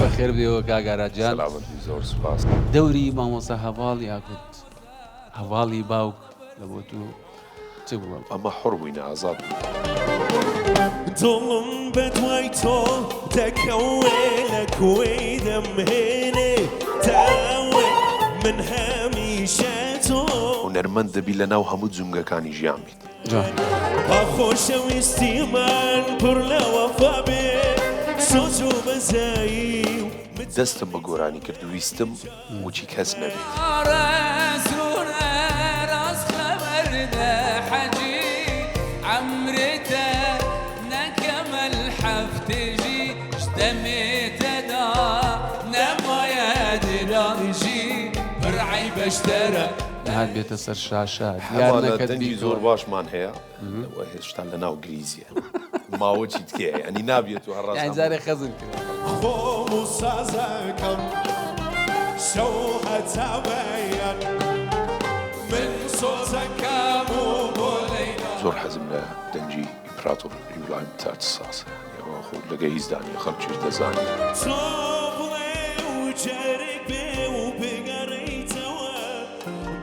بەخێر بێەوە کاگاراجان سەلامەتی زۆر سوپاس. دەوری مامۆستا هەواڵ یاکوت هەواڵی باوک لە بۆ تو چ بووە ئەمە حڕ بووینە ئازاد بووین. دڵم بەدوای تۆ دەکەوێ لە کوێی دەمهێنێ تاوێ من هەمیشە تۆ هونەرمەند دەبی لە ناو هەموو جونگەکانی ژیان بیت. با خۆشەویستیمان پڕ لە وەفا بێ سۆز و بەزایی دەستم بە گۆرانی کرد ویستم وچی کەس نەبێت. هات بێتە سەر شاشات دەنگی زۆر باشمان هەیە هێشتا لە ناو گریزیە ماوەچی تکەیە ئەنی نابێت و هەڕاست جارێ خەزم کرد خۆم و سازەکەم شەو هەتاوەیان من سۆزەکەم و بۆ لەیلا زۆر حەزم لە دەنگی ئیمپراتۆر یولایم تاتساسە خۆ لەگە هیزدانی خەڵکیش دەزانی تۆ بڵێ و جارێک بێ و بگەڕێیتەوە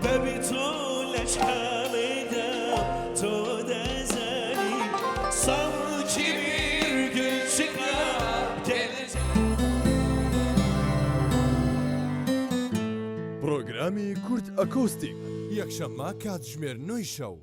بەبی تۆ لە شامێدا تۆ دەزانی سەڵکی بیرگلچکە پرۆگرامی کورت ئەکۆستیک یەکشەممە کاتژمێر 9 شەو